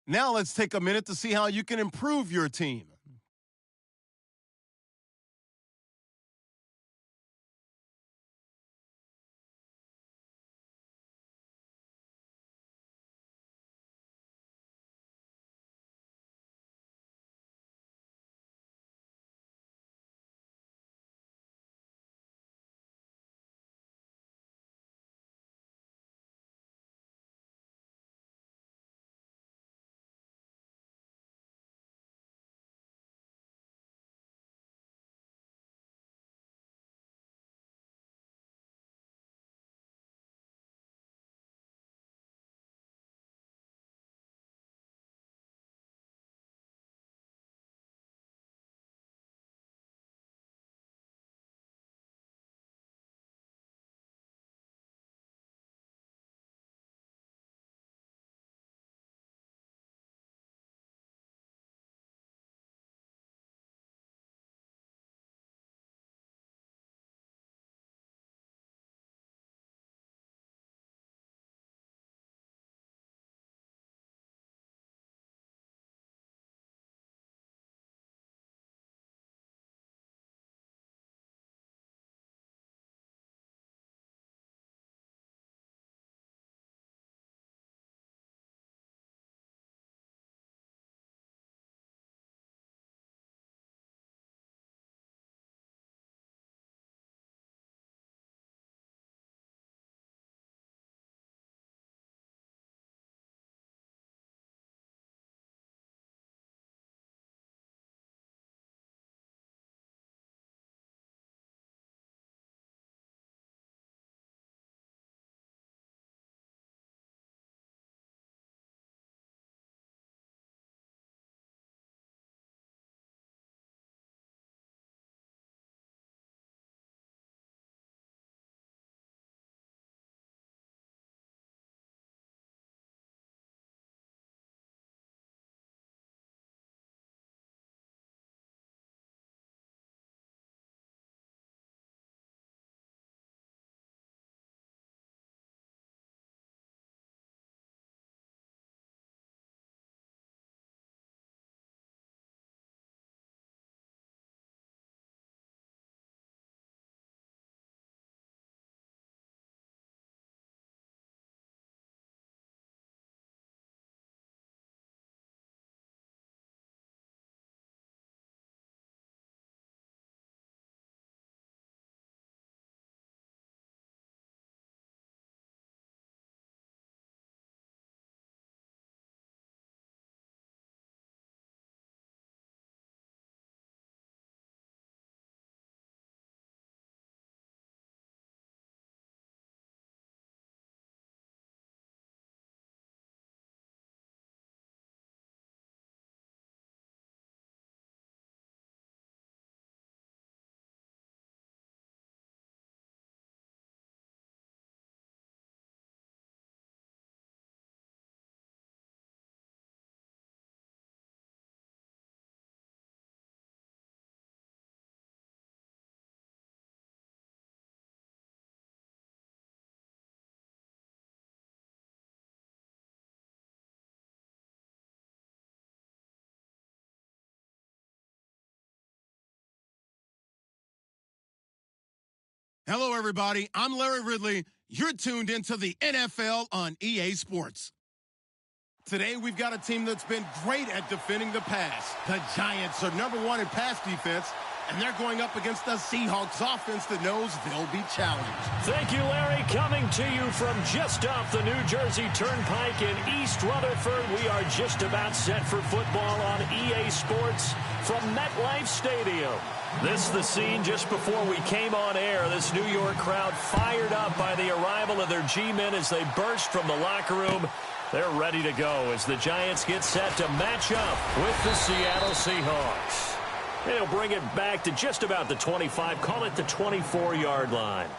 Now let's take a minute to see how you can improve your team. Hello, everybody. I'm Larry Ridley. You're tuned into the NFL on EA Sports. Today, we've got a team that's been great at defending the pass. The Giants are #1 in pass defense, and they're going up against the Seahawks offense that knows they'll be challenged. Thank you, Larry. Coming to you from just off the New Jersey Turnpike in East Rutherford, we are just about set for football on EA Sports from MetLife Stadium. This is the scene just before we came on air. This New York crowd fired up by the arrival of their G-men as they burst from the locker room. They're ready to go as the Giants get set to match up with the Seattle Seahawks. They'll bring it back to just about the 25, call it the 24-yard line.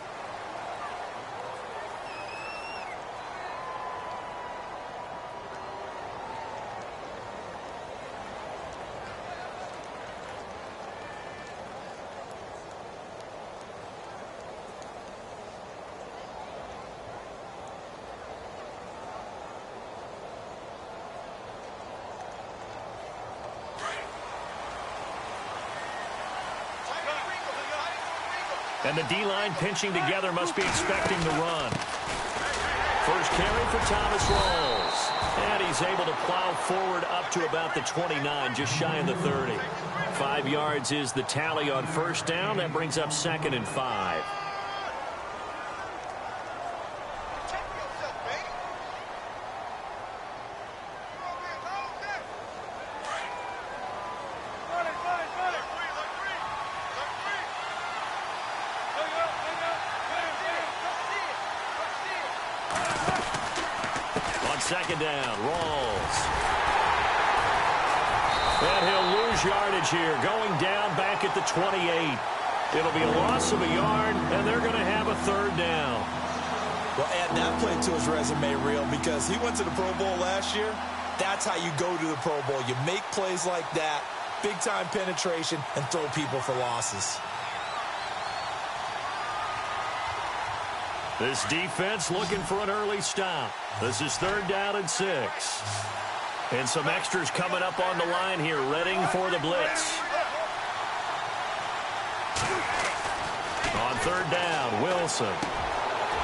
And the D-line pinching together must be expecting the run. First carry for Thomas Rawls. And he's able to plow forward up to about the 29, just shy of the 30. 5 yards is the tally on first down. That brings up 2nd and 5. Second down, Rawls. And he'll lose yardage here, going down back at the 28. It'll be a loss of a yard, and they're going to have a 3rd down. Well, add that play to his resume reel because he went to the Pro Bowl last year. That's how you go to the Pro Bowl. You make plays like that, big-time penetration, and throw people for losses. This defense looking for an early stop. This is 3rd down and 6. And some extras coming up on the line here, readying for the blitz. On 3rd down, Wilson.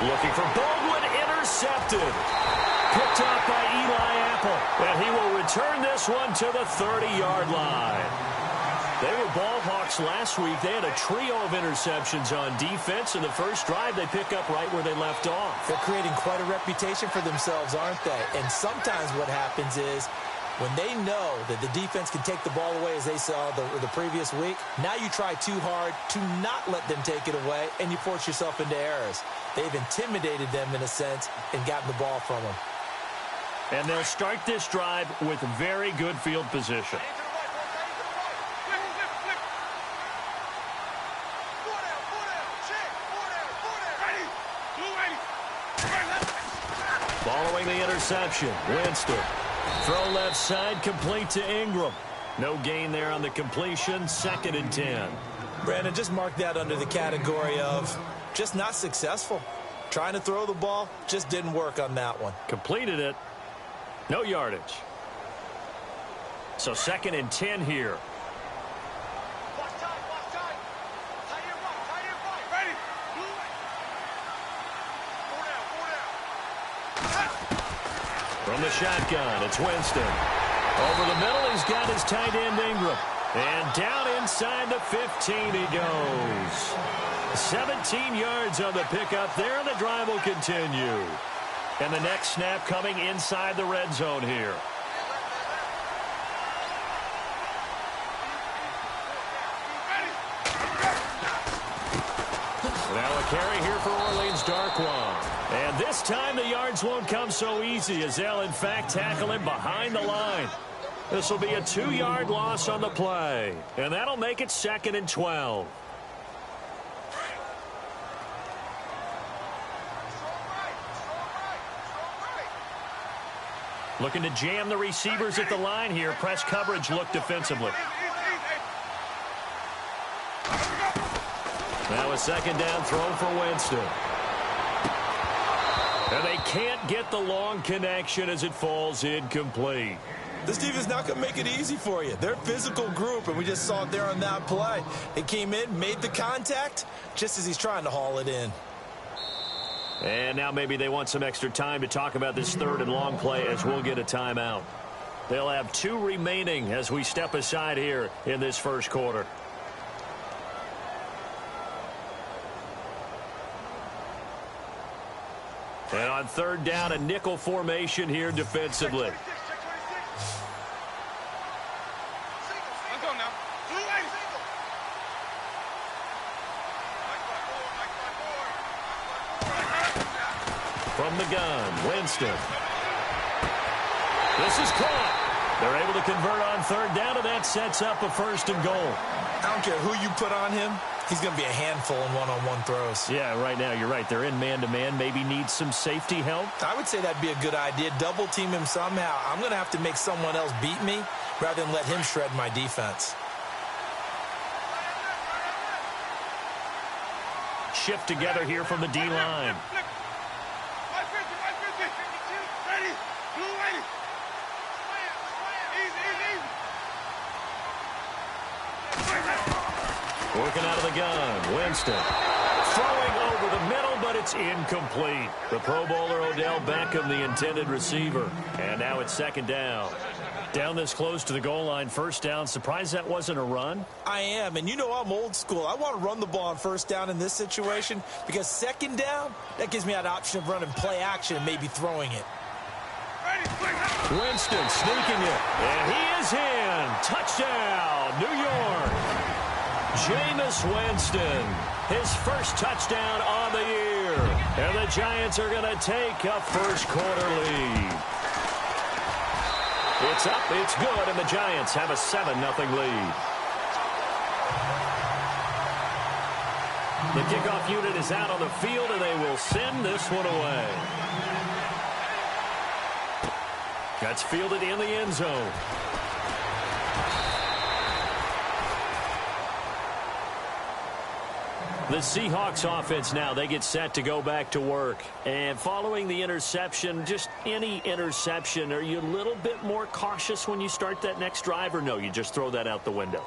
Looking for Baldwin, intercepted. Picked off by Eli Apple. And he will return this one to the 30-yard line. They were ball hawks last week. They had a trio of interceptions on defense. In the first drive, they pick up right where they left off. They're creating quite a reputation for themselves, aren't they? And sometimes what happens is when they know that the defense can take the ball away, as they saw the previous week, now you try too hard to not let them take it away, and you force yourself into errors. They've intimidated them in a sense and gotten the ball from them. And they'll start this drive with very good field position. Following the interception, Winston. Throw left side, complete to Ingram. No gain there on the completion, 2nd and 10. Brandon, just mark that under the category of just not successful. Trying to throw the ball, just didn't work on that one. Completed it. No yardage. So 2nd and 10 here. From the shotgun, it's Winston. Over the middle, he's got his tight end Ingram. And down inside the 15 he goes. 17 yards on the pickup there, and the drive will continue. And the next snap coming inside the red zone here. Now a carry here for Orleans Darkwan. And this time the yards won't come so easy as they'll in fact tackle him behind the line. This will be a 2-yard loss on the play. And that'll make it 2nd and 12. Looking to jam the receivers at the line here. Press coverage look defensively. Now a 2nd down throw for Winston. And they can't get the long connection as it falls incomplete. This defense not going to make it easy for you. They're a physical group, and we just saw it there on that play. It came in, made the contact, just as he's trying to haul it in. And now maybe they want some extra time to talk about this 3rd and long play as we'll get a timeout. They'll have 2 remaining as we step aside here in this first quarter. And on 3rd down, a nickel formation here defensively. From the gun, Winston. This is caught. They're able to convert on 3rd down, and that sets up a 1st and goal. I don't care who you put on him. He's going to be a handful in one-on-one throws. Yeah, right now, you're right. They're in man-to-man. Maybe need some safety help. I would say that'd be a good idea. Double team him somehow. I'm going to have to make someone else beat me rather than let him shred my defense. Shift together here from the D-line. Working out of the gun, Winston. Throwing over the middle, but it's incomplete. The Pro Bowler Odell Beckham, the intended receiver. And now it's second down. Down this close to the goal line, first down. Surprised that wasn't a run? I am, and you know I'm old school. I want to run the ball on first down in this situation because second down, that gives me that option of running play action and maybe throwing it. Winston sneaking it, and he is in. Touchdown, New York. Jameis Winston, his first touchdown on the year. And the Giants are going to take a first quarter lead. It's up, it's good, and the Giants have a 7-0 lead. The kickoff unit is out on the field, and they will send this one away. That's fielded in the end zone. The Seahawks offense now, they get set to go back to work. And following the interception, just any interception, are you a little bit more cautious when you start that next drive, or no, you just throw that out the window?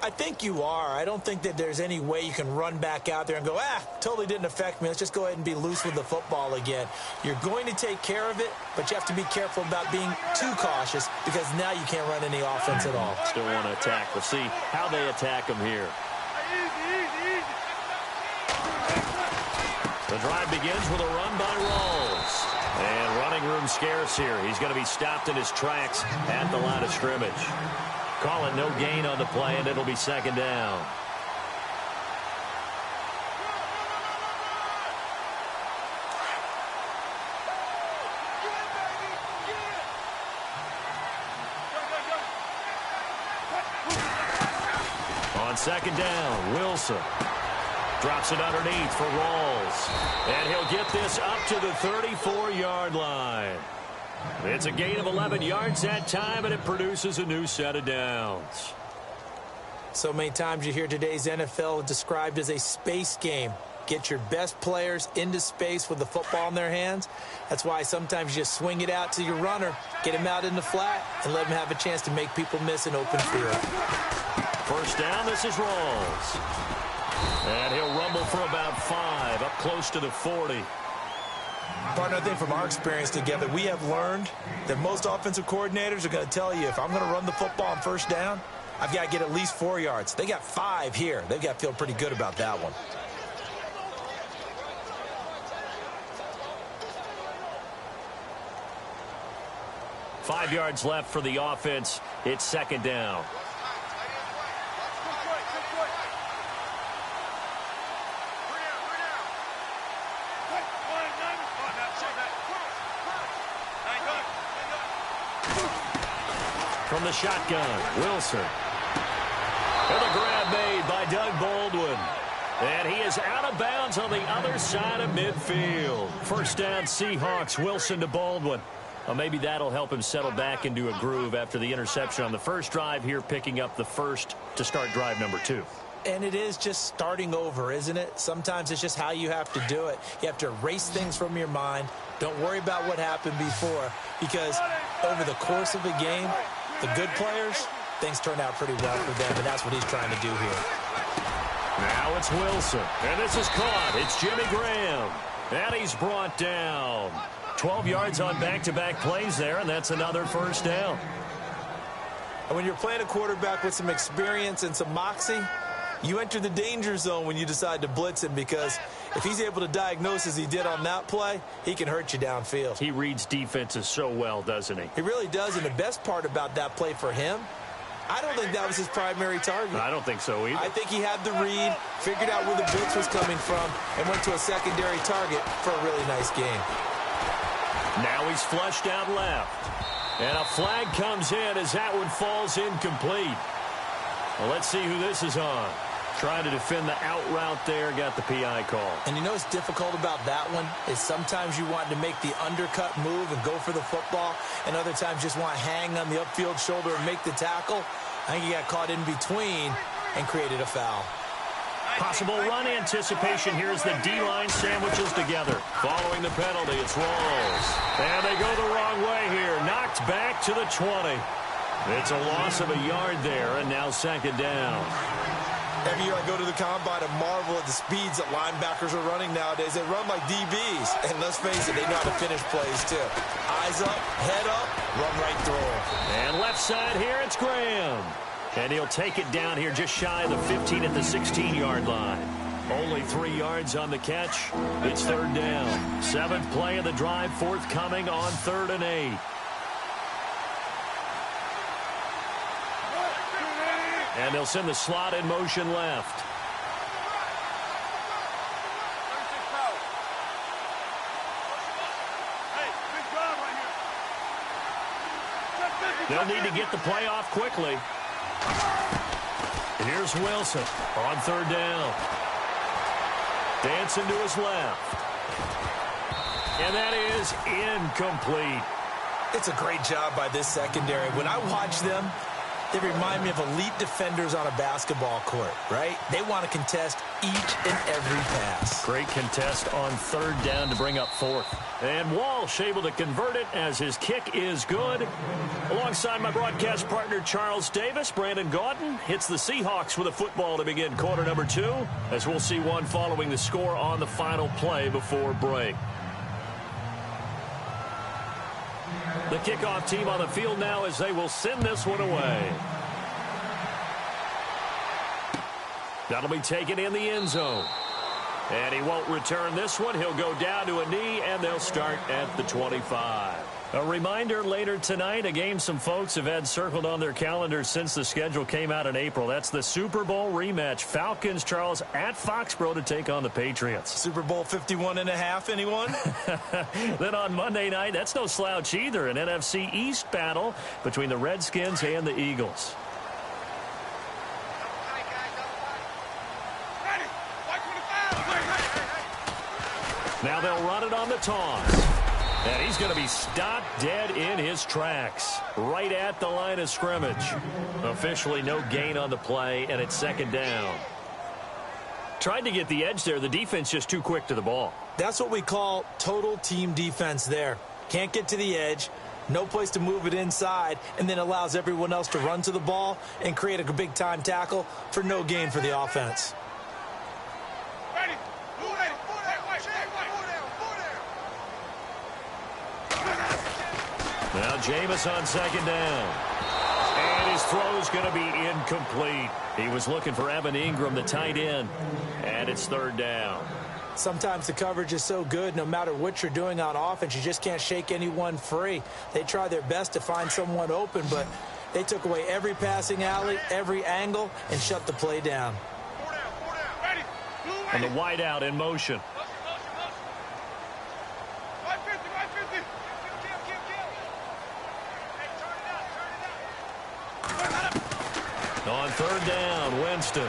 I think you are. I don't think that there's any way you can run back out there and go, totally didn't affect me. Let's just go ahead and be loose with the football again. You're going to take care of it, but you have to be careful about being too cautious because now you can't run any offense at all. Still want to attack. We'll see how they attack them here. The drive begins with a run by Rawls. And running room scarce here. He's going to be stopped in his tracks at the line of scrimmage. Call it no gain on the play, and it'll be second down. On second down, Wilson drops it underneath for Rawls. And he'll get this up to the 34-yard line. It's a gain of 11 yards that time, and it produces a new set of downs. So many times you hear today's NFL described as a space game. Get your best players into space with the football in their hands. That's why sometimes you just swing it out to your runner, get him out in the flat, and let him have a chance to make people miss an open field. First down, this is Rawls. And he'll rumble for about 5, up close to the 40. Partner, I think from our experience together, we have learned that most offensive coordinators are going to tell you, if I'm going to run the football on first down, I've got to get at least 4 yards. They got 5 here. They've got to feel pretty good about that one. Five yards left for the offense. It's second down. From the shotgun, Wilson. And the grab made by Doug Baldwin. And he is out of bounds on the other side of midfield. First down, Seahawks, Wilson to Baldwin. Well, maybe that'll help him settle back into a groove after the interception on the first drive here, picking up the first to start drive number 2. And it is just starting over, isn't it? Sometimes it's just how you have to do it. You have to erase things from your mind. Don't worry about what happened before, because over the course of a game, the good players, things turn out pretty well for them, and that's what he's trying to do here. Now it's Wilson, and this is caught. It's Jimmy Graham, and he's brought down. 12 yards on back-to-back plays there, and that's another first down. And when you're playing a quarterback with some experience and some moxie, you enter the danger zone when you decide to blitz him, because if he's able to diagnose as he did on that play, he can hurt you downfield. He reads defenses so well, doesn't he? He really does, and the best part about that play for him, I don't think that was his primary target. I don't think so either. I think he had the read, figured out where the blitz was coming from, and went to a secondary target for a really nice game. Now he's flushed out left. And a flag comes in as that one falls incomplete. Well, let's see who this is on. Trying to defend the out route there, got the PI call. And you know what's difficult about that one is sometimes you want to make the undercut move and go for the football, and other times just want to hang on the upfield shoulder and make the tackle. I think he got caught in between and created a foul. Possible run anticipation here as the D-line sandwiches together. Following the penalty, it's Rawls. And they go the wrong way here. Knocked back to the 20. It's a loss of a yard there, and now second down. Every year I go to the combine and marvel at the speeds that linebackers are running nowadays. They run like DBs. And let's face it, they know how to finish plays too. Eyes up, head up, run right through them. And left side here, it's Graham. And he'll take it down here just shy of the 15 at the 16-yard line. Only 3 yards on the catch. It's third down. 7th play of the drive, forthcoming on 3rd and 8. And they'll send the slot in motion left. They'll need to get the play off quickly. Here's Wilson on 3rd down. Dancing to his left. And that is incomplete. It's a great job by this secondary. When I watch them, they remind me of elite defenders on a basketball court, right? They want to contest each and every pass. Great contest on 3rd down to bring up 4th. And Walsh able to convert it as his kick is good. Alongside my broadcast partner, Charles Davis, Brandon Gaudin hits the Seahawks with a football to begin quarter number 2, as we'll see one following the score on the final play before break. The kickoff team on the field now as they will send this one away. That'll be taken in the end zone. And he won't return this one. He'll go down to a knee, and they'll start at the 25. A reminder later tonight, a game some folks have had circled on their calendars since the schedule came out in April. That's the Super Bowl rematch. Falcons, Charles, at Foxborough to take on the Patriots. Super Bowl 51.5, anyone? Then on Monday night, that's no slouch either, an NFC East battle between the Redskins and the Eagles. Now they'll run it on the toss. And he's going to be stopped dead in his tracks, right at the line of scrimmage. Officially no gain on the play, and it's 2nd down. Tried to get the edge there. The defense just too quick to the ball. That's what we call total team defense there. Can't get to the edge, no place to move it inside, and then allows everyone else to run to the ball and create a big-time tackle for no gain for the offense. Now Jameis on 2nd down. And his throw's going to be incomplete. He was looking for Evan Ingram, the tight end. And it's 3rd down. Sometimes the coverage is so good, no matter what you're doing on offense, you just can't shake anyone free. They try their best to find someone open, but they took away every passing alley, every angle, and shut the play down. And the wideout in motion. On 3rd down, Winston.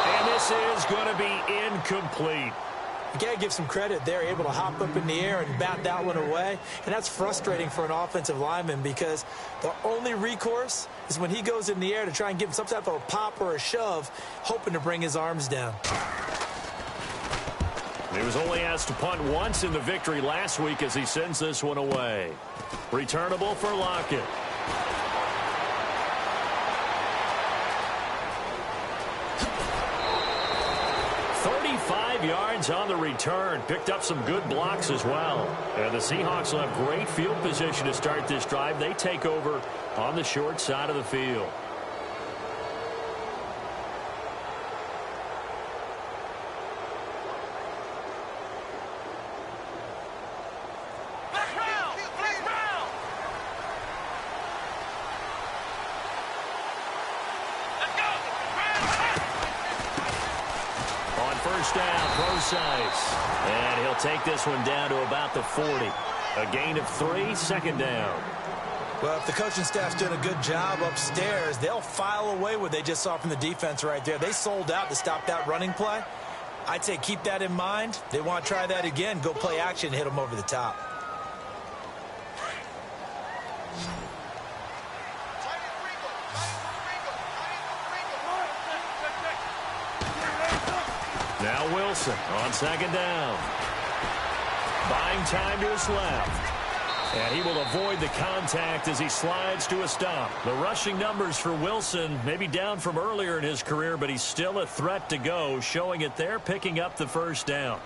And this is going to be incomplete. You got to give some credit. They're able to hop up in the air and bat that one away. And that's frustrating for an offensive lineman because the only recourse is when he goes in the air to try and give him some type of a pop or a shove, hoping to bring his arms down. He was only asked to punt once in the victory last week as he sends this one away. Returnable for Lockett. 35 yards on the return. Picked up some good blocks as well. And the Seahawks will have great field position to start this drive. They take over on the short side of the field. And he'll take this one down to about the 40. A gain of 3, 2nd down. Well, if the coaching staff's doing a good job upstairs, they'll file away what they just saw from the defense right there. They sold out to stop that running play. I'd say keep that in mind. They want to try that again. Go play action and hit them over the top. Now Wilson on 2nd down. Buying time to his left. And he will avoid the contact as he slides to a stop. The rushing numbers for Wilson may be down from earlier in his career, but he's still a threat to go, showing it there, picking up the first down.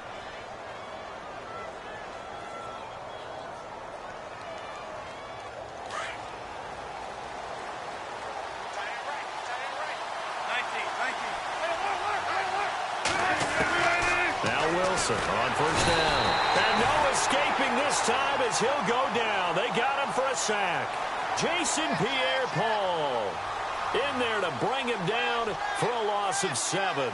On first down. And no escaping this time as he'll go down. They got him for a sack. Jason Pierre-Paul in there to bring him down for a loss of 7.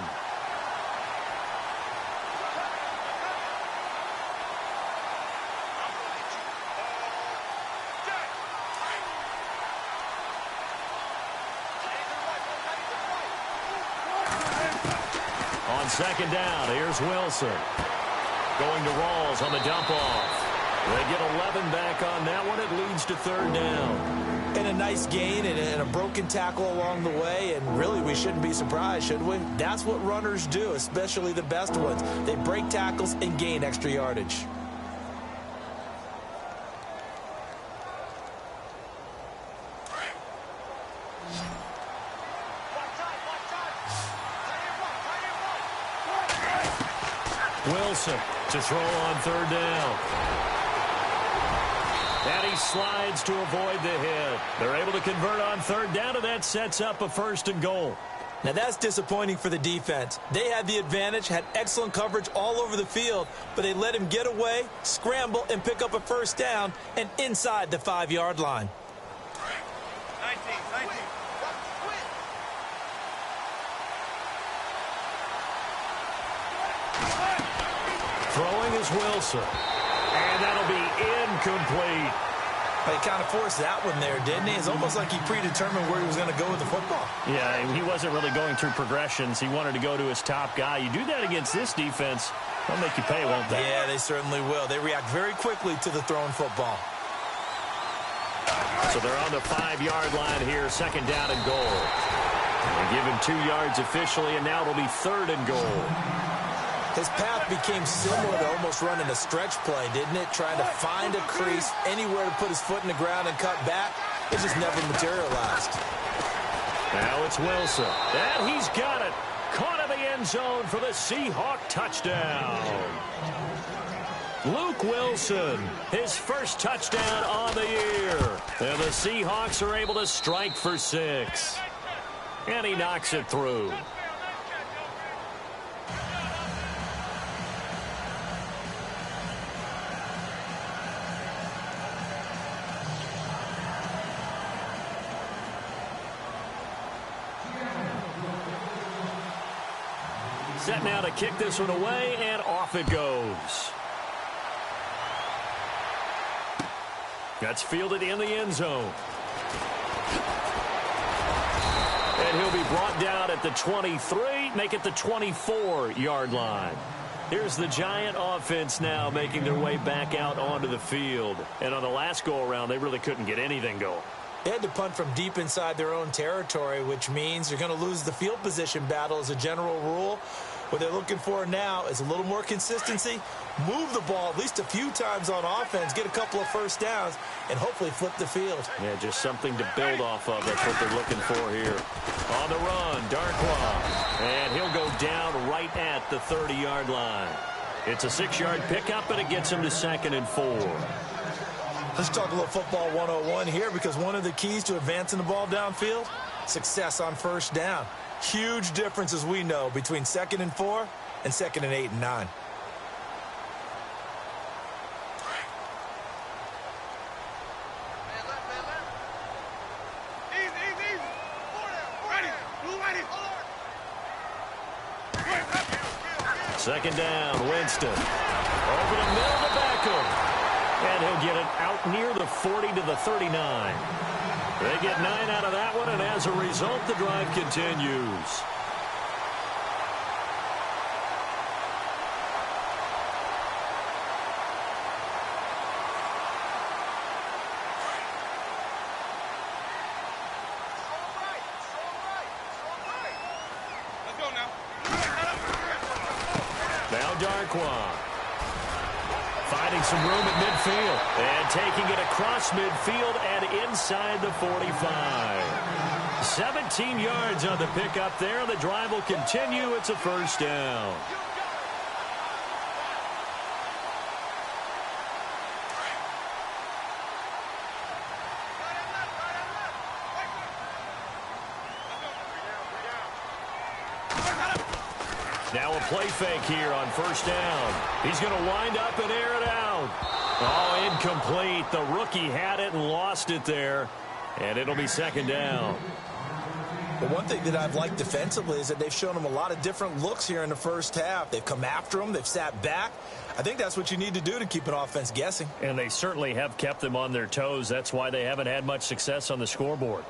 On second down, here's Wilson. Going to Rawls on the dump-off. They get 11 back on that one. It leads to third down. And a nice gain and a broken tackle along the way. And really, we shouldn't be surprised, should we? That's what runners do, especially the best ones. They break tackles and gain extra yardage. Wilson to throw on third down. And he slides to avoid the hit. They're able to convert on third down, and that sets up a first and goal. Now, that's disappointing for the defense. They had the advantage, had excellent coverage all over the field, but they let him get away, scramble, and pick up a first down, and inside the 5-yard line. 19. Throwing is Wilson. And that'll be incomplete. He kind of forced that one there, didn't he? It's almost like he predetermined where he was going to go with the football. Yeah, he wasn't really going through progressions. He wanted to go to his top guy. You do that against this defense, they'll make you pay, won't they? Yeah, they certainly will. They react very quickly to the thrown football. So they're on the 5-yard line here, second down and goal. They give him 2 yards officially, and now it'll be third and goal. His path became similar to almost running a stretch play, didn't it? Trying to find a crease, anywhere to put his foot in the ground and cut back. It just never materialized. Now it's Wilson. And he's got it. Caught in the end zone for the Seahawk touchdown. Luke Wilson, his first touchdown on the year. And the Seahawks are able to strike for 6. And he knocks it through. Set now to kick this one away, and off it goes. That's fielded in the end zone. And he'll be brought down at the 23, make it the 24-yard line. Here's the Giant offense now making their way back out onto the field. And on the last go-around, they really couldn't get anything going. They had to punt from deep inside their own territory, which means you're going to lose the field position battle as a general rule. What they're looking for now is a little more consistency, move the ball at least a few times on offense, get a couple of first downs, and hopefully flip the field. Yeah, just something to build off of. That's what they're looking for here. On the run, Darkwa. And he'll go down right at the 30-yard line. It's a 6-yard pickup, and it gets him to 2nd and 4. Let's talk a little football 101 here, because one of the keys to advancing the ball downfield, success on first down. Huge difference, as we know, between 2nd and 4 and 2nd and 8 and 9. Second down, Winston. Over the middle to Beckham. And he'll get it out near the 40 to the 39. They get 9 out of that one, and as a result, the drive continues. finding some room at midfield. And taking it across midfield and inside the 45. 17 yards on the pickup there. The drive will continue. It's a first down. Now a play fake here on first down. He's going to wind up and air it out. Oh, incomplete. The rookie had it and lost it there. And it'll be second down. Well, one thing that I've liked defensively is that they've shown him a lot of different looks here in the first half. They've come after him. They've sat back. I think that's what you need to do to keep an offense guessing. And they certainly have kept them on their toes. That's why they haven't had much success on the scoreboard.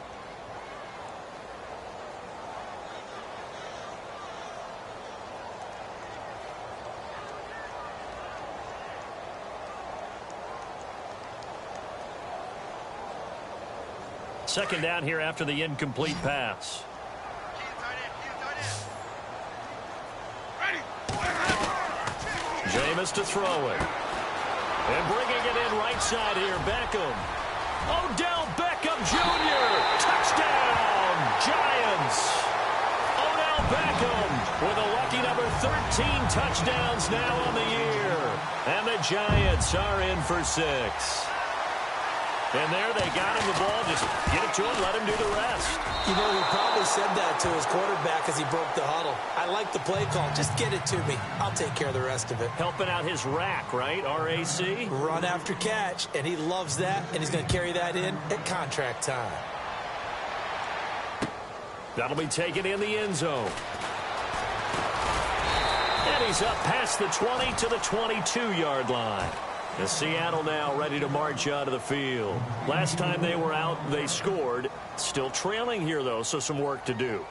Second down here after the incomplete pass. Jameis to throw it. And bringing it in right side here, Beckham. Odell Beckham Jr. Touchdown, Giants. Odell Beckham with a lucky number 13 touchdowns now on the year. And the Giants are in for 6. And there they got him the ball. Just get it to him, let him do the rest. You know, he probably said that to his quarterback as he broke the huddle. I like the play call. Just get it to me. I'll take care of the rest of it. Helping out his rack, right? R-A-C? Run after catch, and he loves that, and he's going to carry that in at contract time. That'll be taken in the end zone. And he's up past the 20 to the 22-yard line. The Seattle now ready to march out of the field. Last time they were out, they scored. Still trailing here, though, so some work to do.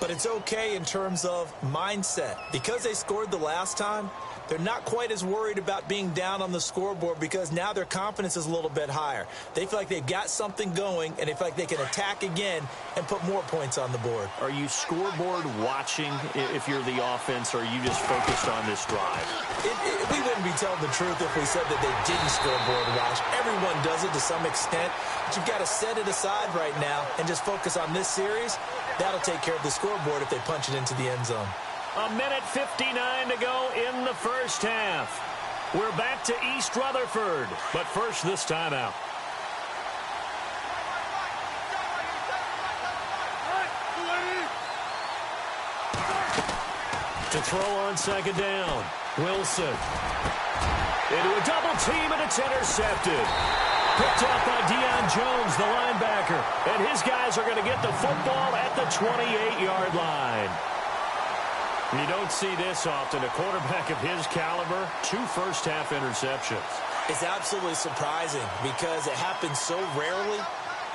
But it's okay in terms of mindset. Because they scored the last time, they're not quite as worried about being down on the scoreboard because now their confidence is a little bit higher. They feel like they've got something going, and they feel like they can attack again and put more points on the board. Are you scoreboard watching if you're the offense, or are you just focused on this drive? We wouldn't be telling the truth if we said that they didn't scoreboard watch. Everyone does it to some extent, but you've got to set it aside right now and just focus on this series. That'll take care of the scoreboard if they punch it into the end zone. A minute 59 to go in the first half. We're back to East Rutherford, but first this timeout. To throw on second down, Wilson. Into a double team, and it's intercepted. Picked up by Deion Jones, the linebacker. And his guys are going to get the football at the 28-yard line. You don't see this often. A quarterback of his caliber, 2 first-half interceptions. It's absolutely surprising because it happens so rarely.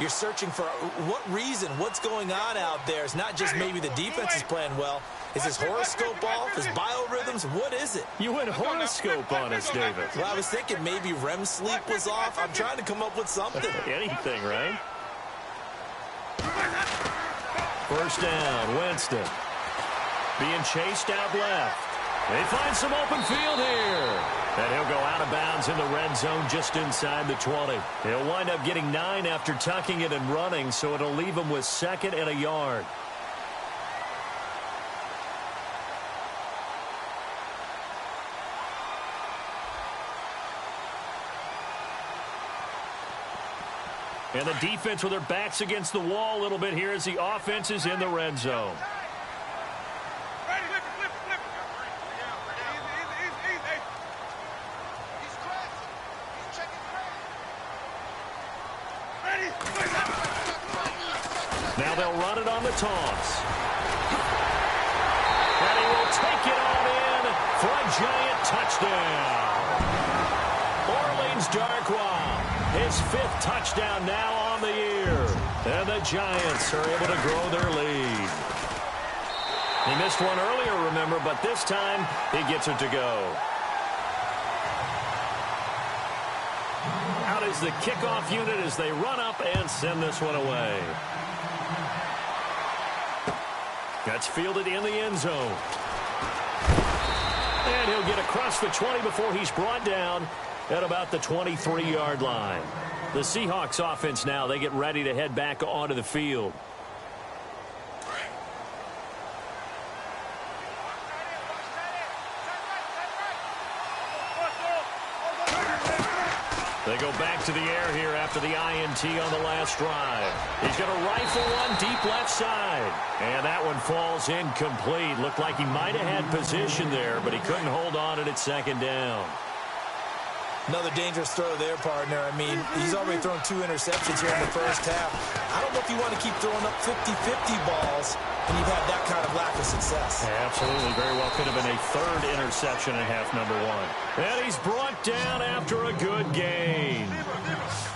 You're searching for what reason, what's going on out there. It's not just maybe the defense is playing well. Is his horoscope off? His biorhythms? What is it? You went horoscope on us, David. Well, I was thinking maybe REM sleep was off. I'm trying to come up with something. Anything, right? First down, Winston. Being chased out left. They find some open field here. And he'll go out of bounds in the red zone just inside the 20. He'll wind up getting 9 after tucking it and running, so it'll leave him with 2nd and a yard. And the defense with their backs against the wall a little bit here as the offense is in the red zone. Now they'll run it on the toss. And he will take it on in for a giant touchdown. Orleans Darkwa, his 5th touchdown now on the year. And the Giants are able to grow their lead. He missed one earlier, remember, but this time he gets it to go. Out is the kickoff unit as they run up and send this one away. That's fielded in the end zone. And he'll get across the 20 before he's brought down at about the 23-yard line. The Seahawks offense now, they get ready to head back onto the field. They go back to the air here after the INT on the last drive. He's going to rifle one deep left side. And that one falls incomplete. Looked like he might have had position there, but he couldn't hold on to it second down. Another dangerous throw there, partner. I mean, he's already thrown 2 interceptions here in the first half. I don't know if you want to keep throwing up 50-50 balls when you've had that kind of lack of success. Absolutely. Very well could have been a 3rd interception in half number 1. And he's brought down after a good gain.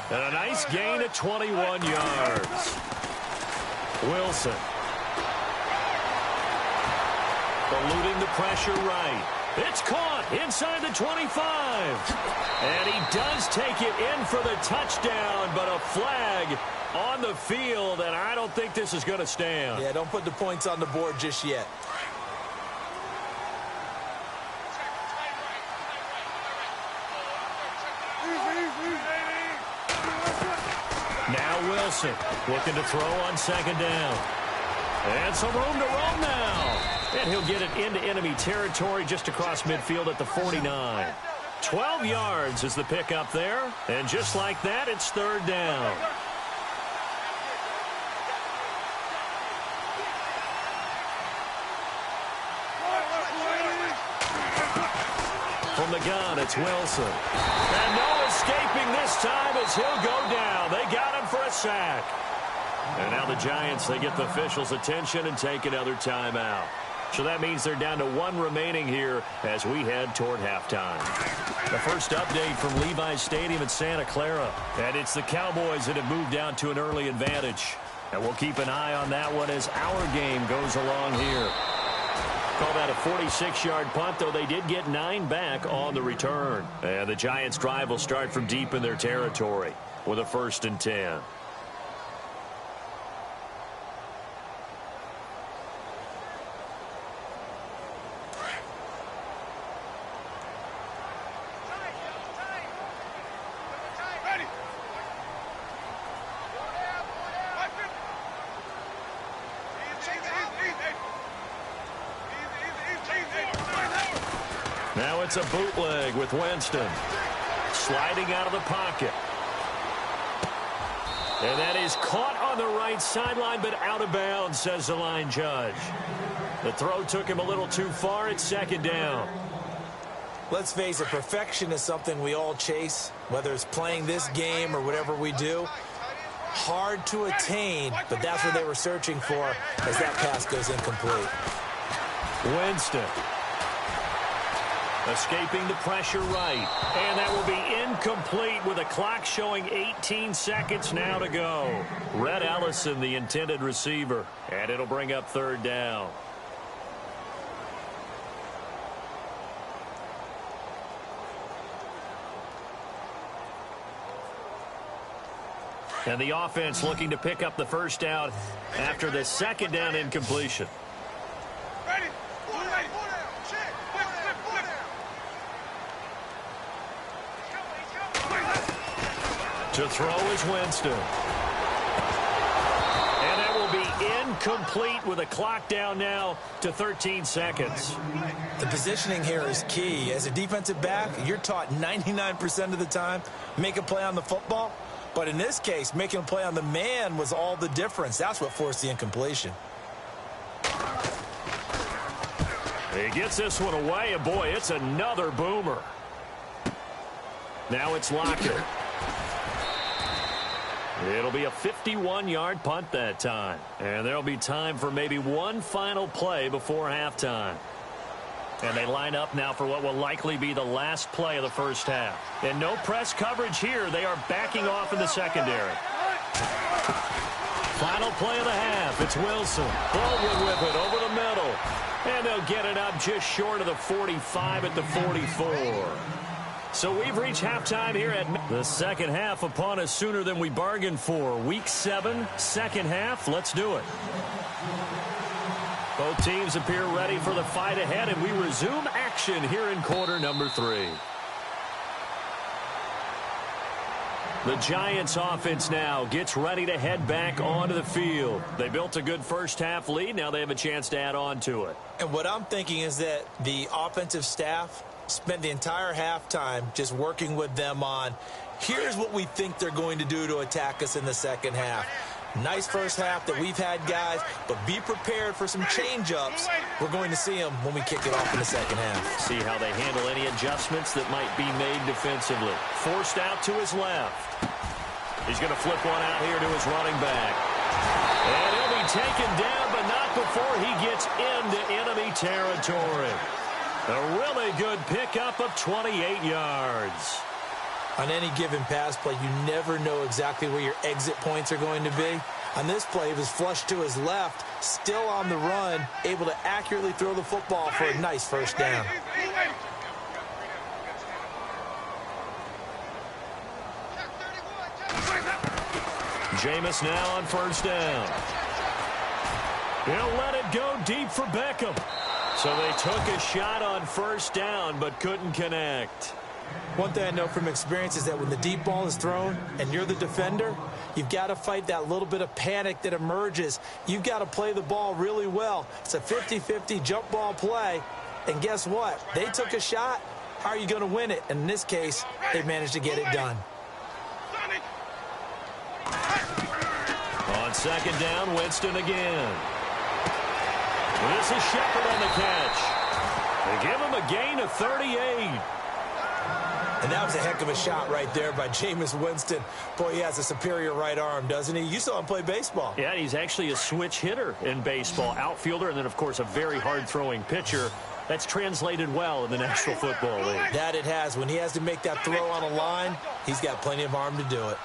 And a nice gain at 21 yards. Wilson. Eluding the pressure right. It's caught inside the 25. And he does take it in for the touchdown, but a flag on the field, and I don't think this is going to stand. Yeah, don't put the points on the board just yet. Now Wilson looking to throw on second down. And some room to roam now. And he'll get it into enemy territory just across midfield at the 49. 12 yards is the pickup there. And just like that, it's 3rd down. From the gun, it's Wilson. And no escaping this time as he'll go down. They got him for a sack. And now the Giants, they get the officials' attention and take another timeout. So that means they're down to 1 remaining here as we head toward halftime. The first update from Levi's Stadium in Santa Clara. And it's the Cowboys that have moved down to an early advantage. And we'll keep an eye on that one as our game goes along here. Call that a 46-yard punt, though they did get 9 back on the return. And the Giants' drive will start from deep in their territory with a 1st and 10. Now it's a bootleg with Winston. Sliding out of the pocket. And that is caught on the right sideline, but out of bounds, says the line judge. The throw took him a little too far. It's 2nd down. Let's face it, perfection is something we all chase, whether it's playing this game or whatever we do. Hard to attain, but that's what they were searching for as that pass goes incomplete. Winston. Escaping the pressure right. And that will be incomplete with a clock showing 18 seconds now to go. Red Ellison, the intended receiver. And it'll bring up 3rd down. And the offense looking to pick up the first down after the 2nd down incompletion. To throw is Winston. And that will be incomplete with a clock down now to 13 seconds. The positioning here is key. As a defensive back, you're taught 99% of the time, make a play on the football. But in this case, making a play on the man was all the difference. That's what forced the incompletion. He gets this one away, and boy, it's another boomer. Now it's Lockett. It'll be a 51-yard punt that time. And there'll be time for maybe one final play before halftime. And they line up now for what will likely be the last play of the first half. And no press coverage here. They are backing off in the secondary. Final play of the half. It's Wilson. Baldwin with it over the middle. And they'll get it up just short of the 45 at the 44. So we've reached halftime here at the second half upon us sooner than we bargained for. Week 7, second half. Let's do it. Both teams appear ready for the fight ahead, and we resume action here in quarter number 3. The Giants offense now gets ready to head back onto the field. They built a good first-half lead. Now they have a chance to add on to it. And what I'm thinking is that the offensive staff spent the entire halftime just working with them on, here's what we think they're going to do to attack us in the second half. Nice first half that we've had, guys, but be prepared for some change-ups. We're going to see them when we kick it off in the second half. See how they handle any adjustments that might be made defensively. Forced out to his left. He's going to flip one out here to his running back. And he'll be taken down, but not before he gets into enemy territory. A really good pickup of 28 yards. On any given pass play, you never know exactly where your exit points are going to be. On this play, he was flushed to his left, still on the run, able to accurately throw the football for a nice first down. Jameis now on first down. He'll let it go deep for Beckham. So they took a shot on first down, but couldn't connect. One thing I know from experience is that when the deep ball is thrown and you're the defender, you've got to fight that little bit of panic that emerges. You've got to play the ball really well. It's a 50-50 jump ball play. And guess what? They took a shot. How are you going to win it? And in this case, they managed to get it done. On second down, Winston again. This is Shepard on the catch. They give him a gain of 38. And that was a heck of a shot right there by Jameis Winston. Boy, he has a superior right arm, doesn't he? You saw him play baseball. Yeah, he's actually a switch hitter in baseball. Outfielder, and then, of course, a very hard-throwing pitcher. That's translated well in the National Football League. That it has. When he has to make that throw on a line, he's got plenty of arm to do it.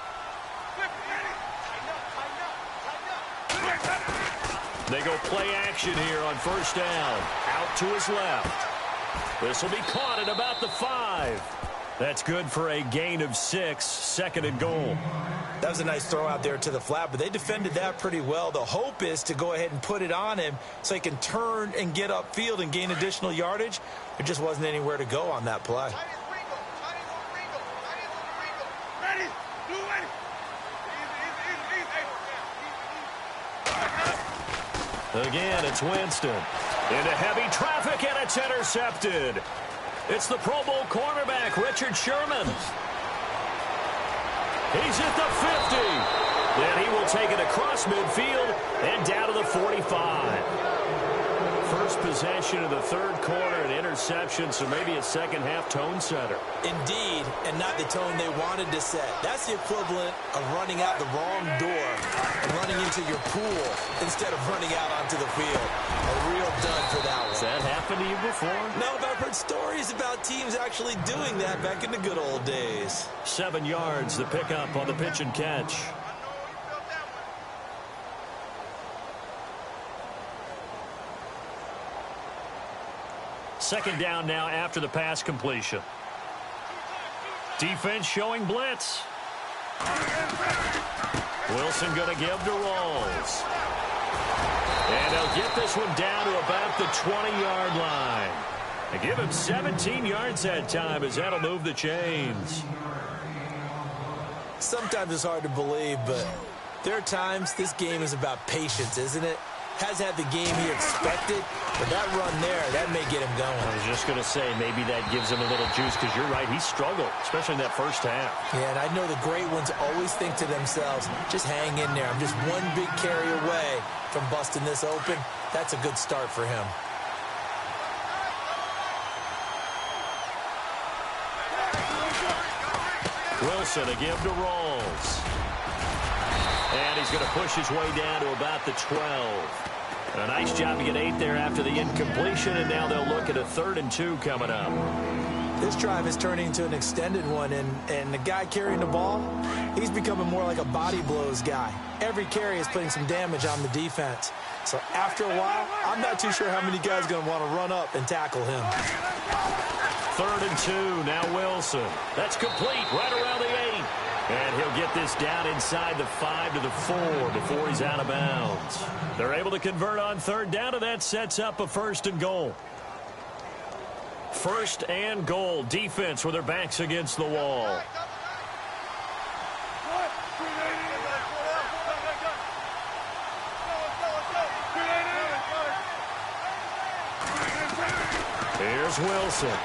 They go play action here on first down. Out to his left. This will be caught at about the 5. That's good for a gain of 6, second and goal. That was a nice throw out there to the flat, but they defended that pretty well. The hope is to go ahead and put it on him so he can turn and get upfield and gain additional yardage. There just wasn't anywhere to go on that play. Again, it's Winston. Into heavy traffic, and it's intercepted. It's the Pro Bowl cornerback, Richard Sherman. He's at the 50. Then he will take it across midfield and down to the 45. First possession of the third quarter, an interception, so maybe a second-half tone setter. Indeed, and not the tone they wanted to set. That's the equivalent of running out the wrong door and running into your pool instead of running out onto the field. A real dud for that one. Has that happened to you before? No, but I've heard stories about teams actually doing that back in the good old days. 7 yards, the pickup on the pitch and catch. Second down now after the pass completion. Defense showing blitz. Wilson going to give to Rawls. And they'll get this one down to about the 20-yard line. They give him 17 yards that time as that'll move the chains. Sometimes it's hard to believe, but there are times this game is about patience, isn't it? Has had the game he expected, but that run there, that may get him going. I was just going to say, maybe that gives him a little juice, because you're right, he struggled, especially in that first half. Yeah, and I know the great ones always think to themselves, just hang in there. I'm just one big carry away from busting this open. That's a good start for him. Wilson, a give to Rawls. And he's going to push his way down to about the 12. A nice job to get 8 there after the incompletion, and now they'll look at a 3rd and 2 coming up. This drive is turning into an extended one, and the guy carrying the ball, he's becoming more like a body blows guy. Every carry is putting some damage on the defense. So after a while, I'm not too sure how many guys are going to want to run up and tackle him. 3rd and 2, now Wilson. That's complete right around the 8. And he'll get this down inside the 5 to the 4 before he's out of bounds. They're able to convert on third down, and that sets up a 1st and goal. 1st and goal. Defense with their backs against the wall. Here's Wilson.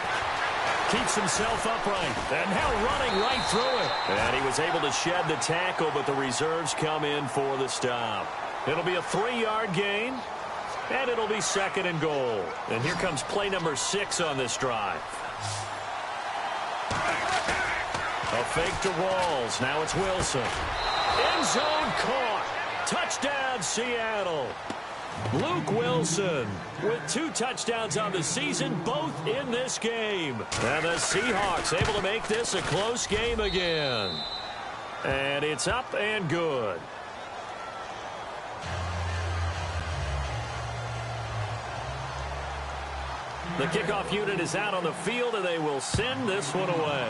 Keeps himself upright. And now running right through it. And he was able to shed the tackle, but the reserves come in for the stop. It'll be a 3-yard gain. And it'll be 2nd and goal. And here comes play number 6 on this drive. A fake to Rawls. Now it's Wilson. End zone caught. Touchdown, Seattle. Luke Wilson with 2 touchdowns on the season, both in this game. And the Seahawks able to make this a close game again. And it's up and good. The kickoff unit is out on the field, and they will send this one away.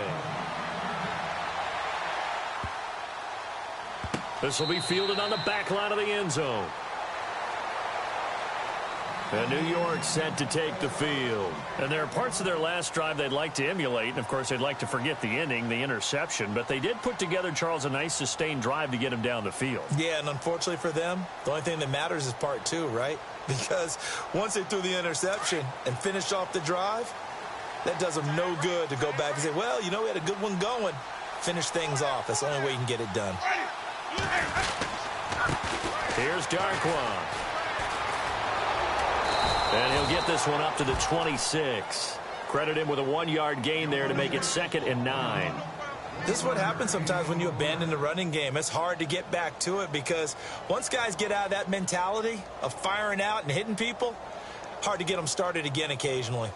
This will be fielded on the back line of the end zone. And New York set to take the field. And there are parts of their last drive they'd like to emulate. And, of course, they'd like to forget the inning, the interception. But they did put together, Charles, a nice sustained drive to get him down the field. Yeah, and unfortunately for them, the only thing that matters is part 2, right? Because once they threw the interception and finished off the drive, that does them no good to go back and say, well, you know, we had a good one going. Finish things off. That's the only way you can get it done. Here's Darkwa. And he'll get this one up to the 26. Credit him with a 1-yard gain there to make it 2nd and 9. This is what happens sometimes when you abandon the running game. It's hard to get back to it because once guys get out of that mentality of firing out and hitting people, hard to get them started again occasionally.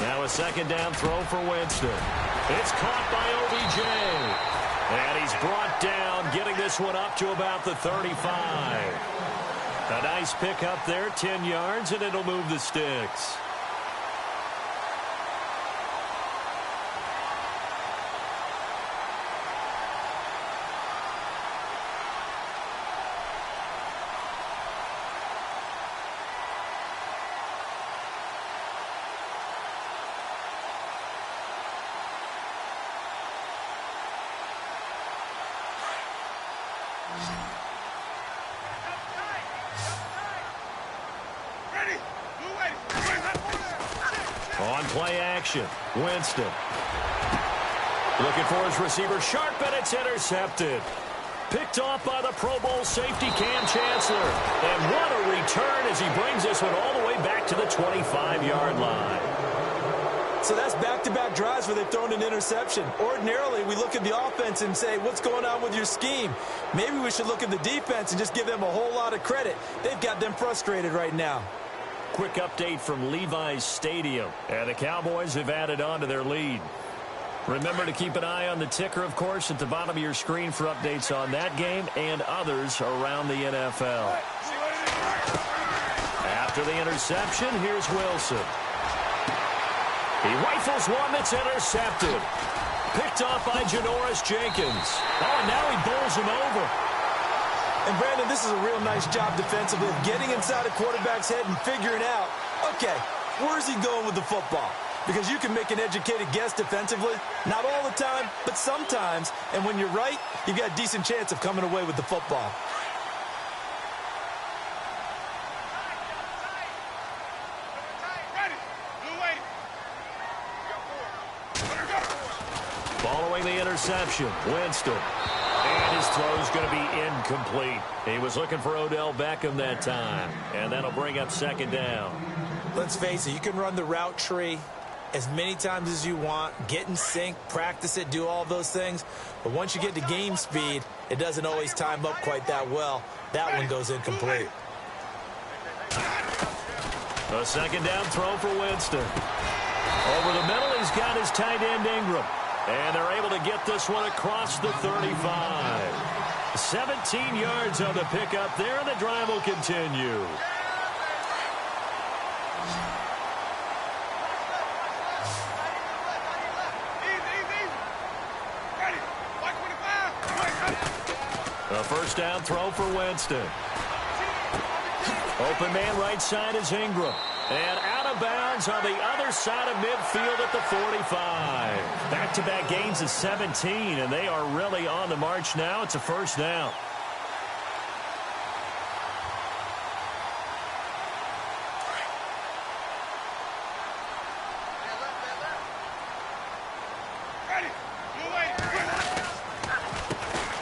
Now a 2nd down throw for Winston. It's caught by OBJ. And he's brought down, getting this one up to about the 35. A nice pick up there, 10 yards, and it'll move the sticks. On play action, Winston. Looking for his receiver, Sharp, and it's intercepted. Picked off by the Pro Bowl safety, Cam Chancellor. And what a return as he brings this one all the way back to the 25-yard line. So that's back-to-back drives where they've thrown an interception. Ordinarily, we look at the offense and say, what's going on with your scheme? Maybe we should look at the defense and just give them a whole lot of credit. They've got them frustrated right now. Quick update from Levi's Stadium. And the Cowboys have added on to their lead. Remember to keep an eye on the ticker, of course, at the bottom of your screen for updates on that game and others around the NFL. After the interception, here's Wilson. He rifles one that's intercepted. Picked off by Janoris Jenkins. Oh, and now he bowls him over. And, Brandon, this is a real nice job defensively of getting inside a quarterback's head and figuring out, okay, where's he going with the football? Because you can make an educated guess defensively. Not all the time, but sometimes. And when you're right, you've got a decent chance of coming away with the football. Following the interception, Winston. And his throw's going to be incomplete. He was looking for Odell Beckham that time. And that'll bring up 2nd down. Let's face it, you can run the route tree as many times as you want, get in sync, practice it, do all those things. But once you get to game speed, it doesn't always time up quite that well. That one goes incomplete. A 2nd down throw for Winston. Over the middle, he's got his tight end Ingram. And they're able to get this one across the 35. 17 yards on the pickup there, and the drive will continue. A first down throw for Winston. Open man right side is Ingram. And out of bounds on the other side of midfield at the 45. Back-to-back gains of 17, and they are really on the march now. It's a first down.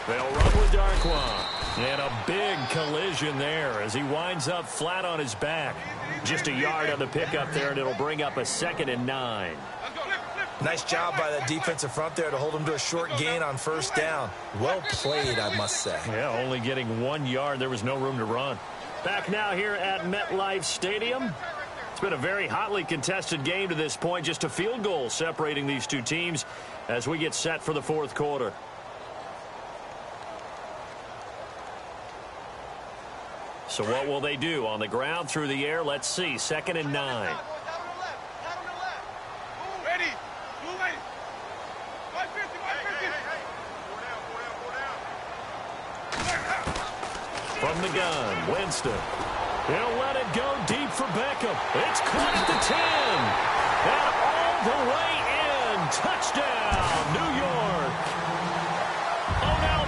They'll run with Darkwa. And a big collision there as he winds up flat on his back. Just a yard on the pickup there, and it'll bring up a 2nd and 9. Nice job by that defensive front there to hold him to a short gain on first down. Well played, I must say. Yeah, only getting 1 yard. There was no room to run. Back now here at MetLife Stadium. It's been a very hotly contested game to this point. Just a field goal separating these two teams as we get set for the fourth quarter. So what will they do? On the ground, through the air, let's see. 2nd and 9. From the gun, Winston. He'll let it go deep for Beckham. It's caught at the 10. And all the way in. Touchdown, New York.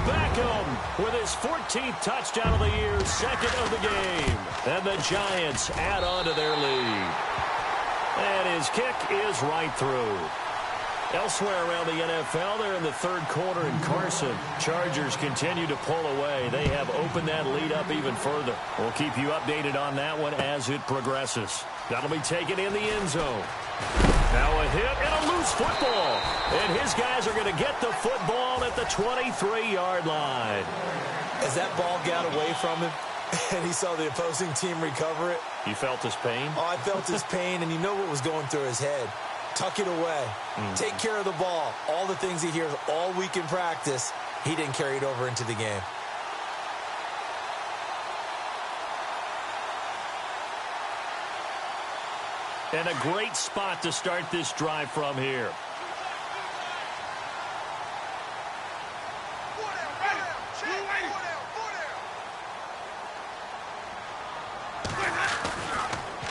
Beckham with his 14th touchdown of the year, 2nd of the game. And the Giants add on to their lead. And his kick is right through. Elsewhere around the NFL, they're in the third quarter in Carson. Chargers continue to pull away. They have opened that lead up even further. We'll keep you updated on that one as it progresses. That'll be taken in the end zone. Now a hit and a loose football. And his guys are going to get the football at the 23-yard line. As that ball got away from him and he saw the opposing team recover it. You felt his pain? Oh, I felt his pain, and you know what was going through his head. Tuck it away. Take care of the ball. All the things he hears all week in practice, he didn't carry it over into the game. And a great spot to start this drive from here.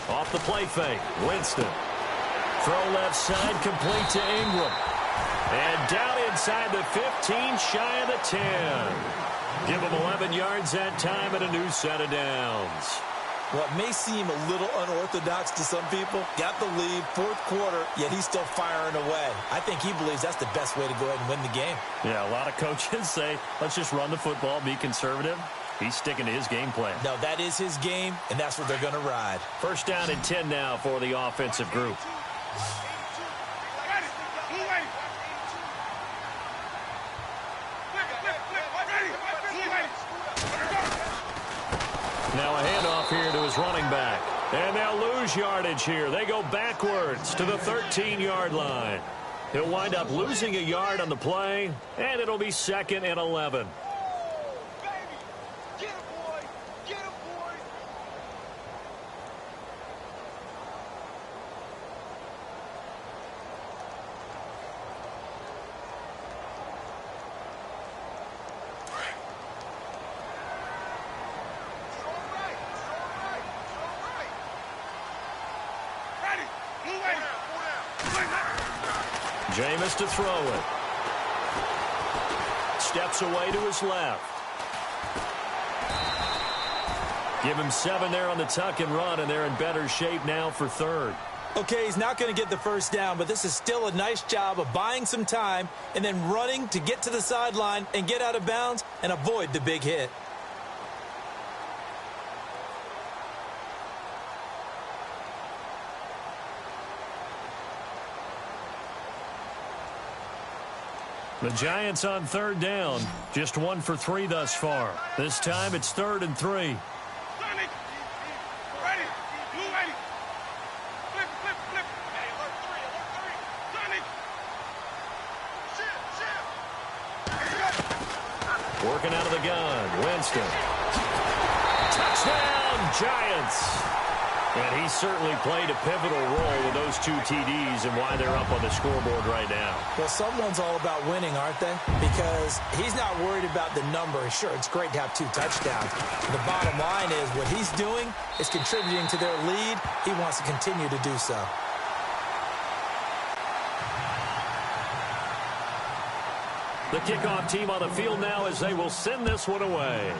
Off the play fake, Winston. Throw left side, complete to Ingram. And down inside the 15, shy of the 10. Give him 11 yards that time and a new set of downs. What may seem a little unorthodox to some people, got the lead, fourth quarter, yet he's still firing away. I think he believes that's the best way to go ahead and win the game. Yeah, a lot of coaches say, let's just run the football, be conservative. He's sticking to his game plan. No, that is his game, and that's what they're going to ride. First down and 10 now for the offensive group. Now a handoff here to his running back. And they'll lose yardage here. They go backwards to the 13-yard line. He'll wind up losing a yard on the play, and it'll be 2nd and 11. Jameis to throw it. Steps away to his left. Give him 7 there on the tuck and run, and they're in better shape now for third. Okay, he's not going to get the first down, but this is still a nice job of buying some time and then running to get to the sideline and get out of bounds and avoid the big hit. The Giants on third down. Just 1 for 3 thus far. This time it's 3rd and 3. gun. Winston. Touchdown, Giants. And he certainly played a pivotal role with those 2 TDs and why they're up on the scoreboard right now. Well, someone's all about winning, aren't they? Because he's not worried about the number. Sure, it's great to have 2 touchdowns. The bottom line is what he's doing is contributing to their lead. He wants to continue to do so. The kickoff team on the field now as they will send this one away.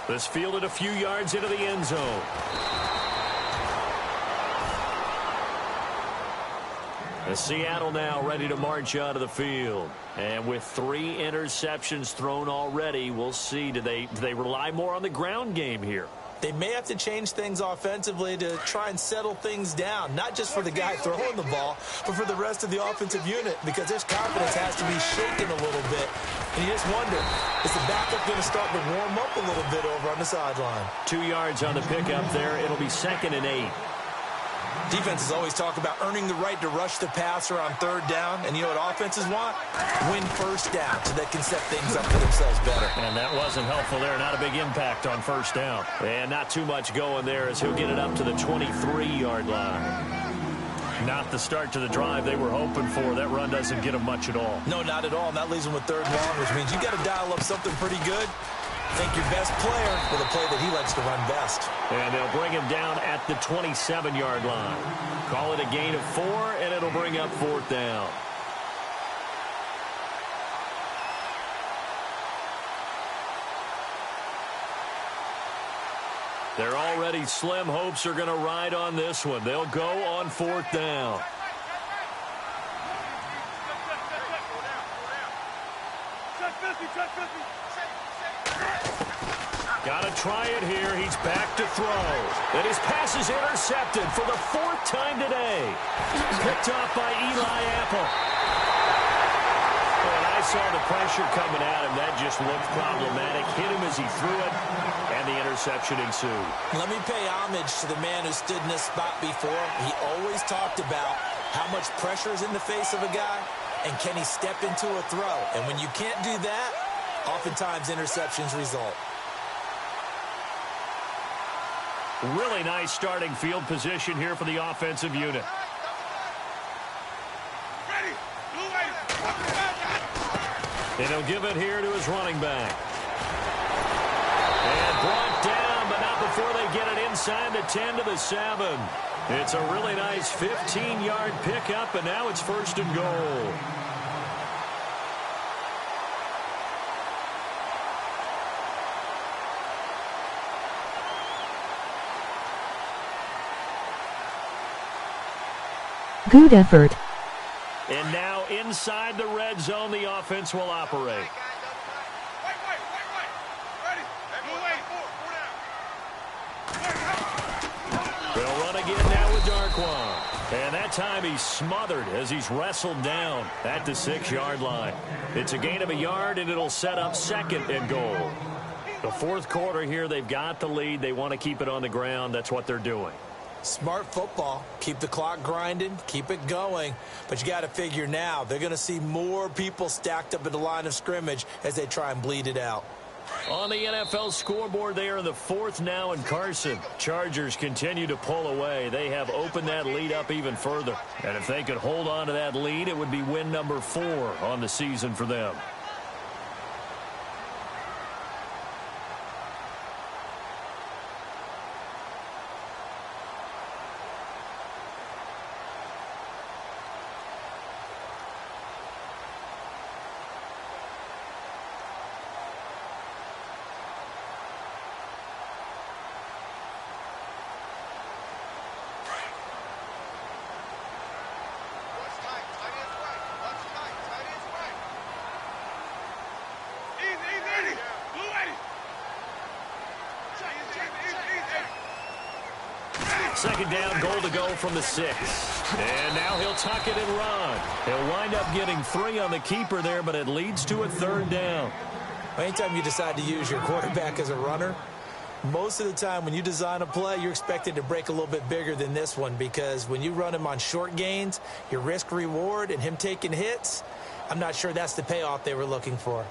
This fielded a few yards into the end zone. The Seattle now ready to march out of the field. And with 3 interceptions thrown already, we'll see. Do they rely more on the ground game here? They may have to change things offensively to try and settle things down, not just for the guy throwing the ball, but for the rest of the offensive unit, because their confidence has to be shaken a little bit. And you just wonder, is the backup going to start to warm up a little bit over on the sideline? 2 yards on the pickup there. It'll be 2nd and 8. Defenses always talk about earning the right to rush the passer on 3rd down. And you know what offenses want? Win 1st down so they can set things up for themselves better. And that wasn't helpful there. Not a big impact on 1st down. And not too much going there as he'll get it up to the 23-yard line. Not the start to the drive they were hoping for. That run doesn't get them much at all. No, not at all. And that leaves them with 3rd and long, which means you got to dial up something pretty good. Think your best player with a play that he likes to run best. And they'll bring him down at the 27-yard line. Call it a gain of 4, and it'll bring up 4th down. Their already slim hopes are going to ride on this one. They'll go on 4th down. Got to try it here. He's back to throw. And his pass is intercepted for the 4th time today. Picked off by Eli Apple. And I saw the pressure coming at him. That just looked problematic. Hit him as he threw it, and the interception ensued. Let me pay homage to the man who stood in this spot before. He always talked about how much pressure is in the face of a guy, and can he step into a throw. And when you can't do that, oftentimes interceptions result. Really nice starting field position here for the offensive unit. And he'll give it here to his running back. And brought down, but not before they get it inside the 10 to the 7. It's a really nice 15-yard pickup, and now it's 1st and goal. Good effort. And now inside the red zone, the offense will operate. They'll run again now with Darquan. And that time he's smothered as he's wrestled down at the 6-yard line. It's a gain of a yard, and it'll set up 2nd and goal. The 4th quarter here, they've got the lead. They want to keep it on the ground. That's what they're doing. Smart football. Keep the clock grinding. Keep it going. But you got to figure now they're going to see more people stacked up at the line of scrimmage as they try and bleed it out. On the NFL scoreboard, they are in the 4th now in Carson. Chargers continue to pull away. They have opened that lead up even further. And if they could hold on to that lead, it would be win number 4 on the season for them. Second down, goal to go from the 6. And now he'll tuck it and run. He'll wind up getting 3 on the keeper there, but it leads to a 3rd down. Anytime you decide to use your quarterback as a runner, most of the time when you design a play, you're expected to break a little bit bigger than this one, because when you run him on short gains, your risk reward and him taking hits, I'm not sure that's the payoff they were looking for.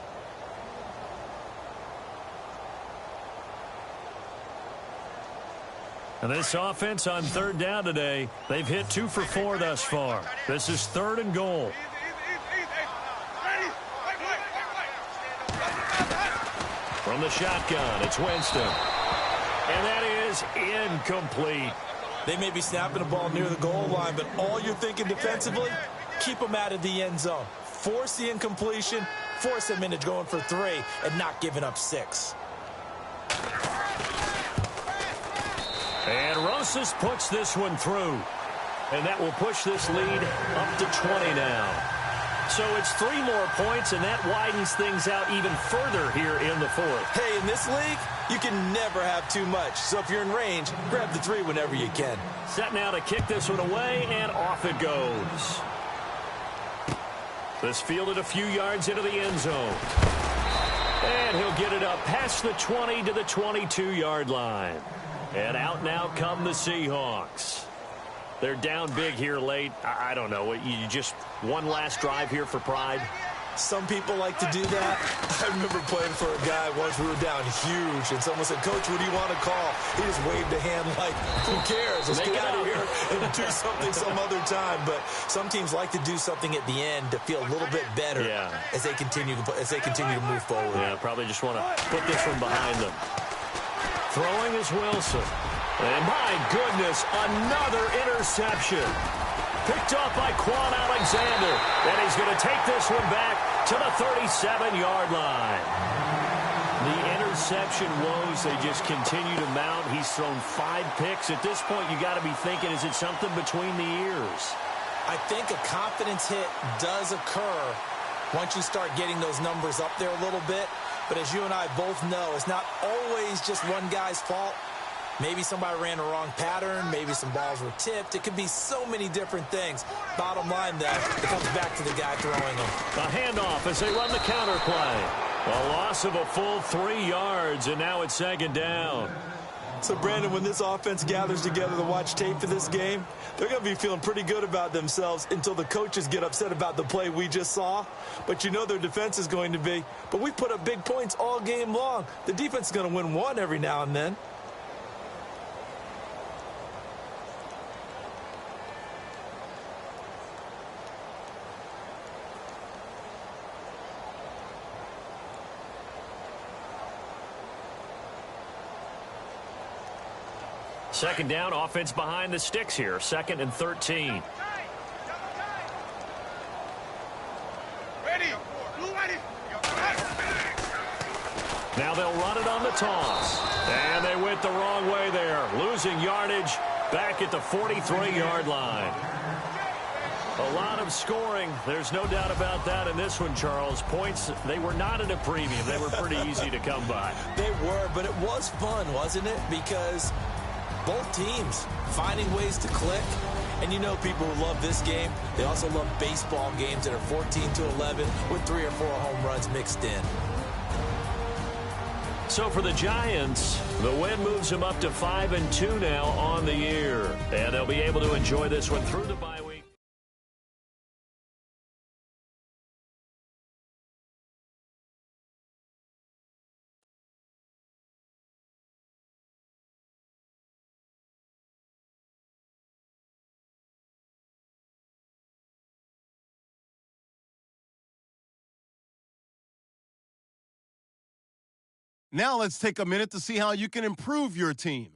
And this offense on third down today, they've hit 2 for 4 thus far. This is 3rd and goal. From the shotgun, it's Winston. And that is incomplete. They may be snapping the ball near the goal line, but all you're thinking defensively, keep them out of the end zone. Force the incompletion, force them into going for 3, and not giving up 6. And Rosas puts this one through. And that will push this lead up to 20 now. So it's 3 more points, and that widens things out even further here in the 4th. Hey, in this league, you can never have too much. So if you're in range, grab the 3 whenever you can. Set now to kick this one away, and off it goes. This fielded a few yards into the end zone. And he'll get it up past the 20 to the 22-yard line. And out now come the Seahawks. They're down big here late. I don't know. You just one last drive here for pride? Some people like to do that. I remember playing for a guy once. We were down huge, and someone said, "Coach, what do you want to call?" He just waved a hand like, who cares? Let's get out of here and do something some other time. But some teams like to do something at the end to feel a little bit better as they continue to move forward. Yeah, probably just want to put this one behind them. Throwing is Wilson. And my goodness, another interception. Picked up by Quan Alexander. And he's going to take this one back to the 37-yard line. The interception woes, they just continue to mount. He's thrown 5 picks. At this point, you got to be thinking, is it something between the ears? I think a confidence hit does occur once you start getting those numbers up there a little bit. But as you and I both know, it's not always just one guy's fault. Maybe somebody ran the wrong pattern. Maybe some balls were tipped. It could be so many different things. Bottom line, though, it comes back to the guy throwing them. The handoff as they run the counter play. A loss of a full 3 yards, and now it's 2nd down. So, Brandon, when this offense gathers together to watch tape for this game, they're going to be feeling pretty good about themselves until the coaches get upset about the play we just saw. But you know their defense is going to be. But we put up big points all game long. The defense is going to win one every now and then. Second down, offense behind the sticks here. 2nd and 13. Now they'll run it on the toss. And they went the wrong way there. Losing yardage back at the 43-yard line. A lot of scoring. There's no doubt about that in this one, Charles. Points, they were not at a premium. They were pretty easy to come by. They were, but it was fun, wasn't it? Because both teams finding ways to click. And you know people who love this game, they also love baseball games that are 14-11 with 3 or 4 home runs mixed in. So for the Giants, the win moves them up to 5-2 now on the year. And they'll be able to enjoy this one through the bye week. Now let's take a minute to see how you can improve your team.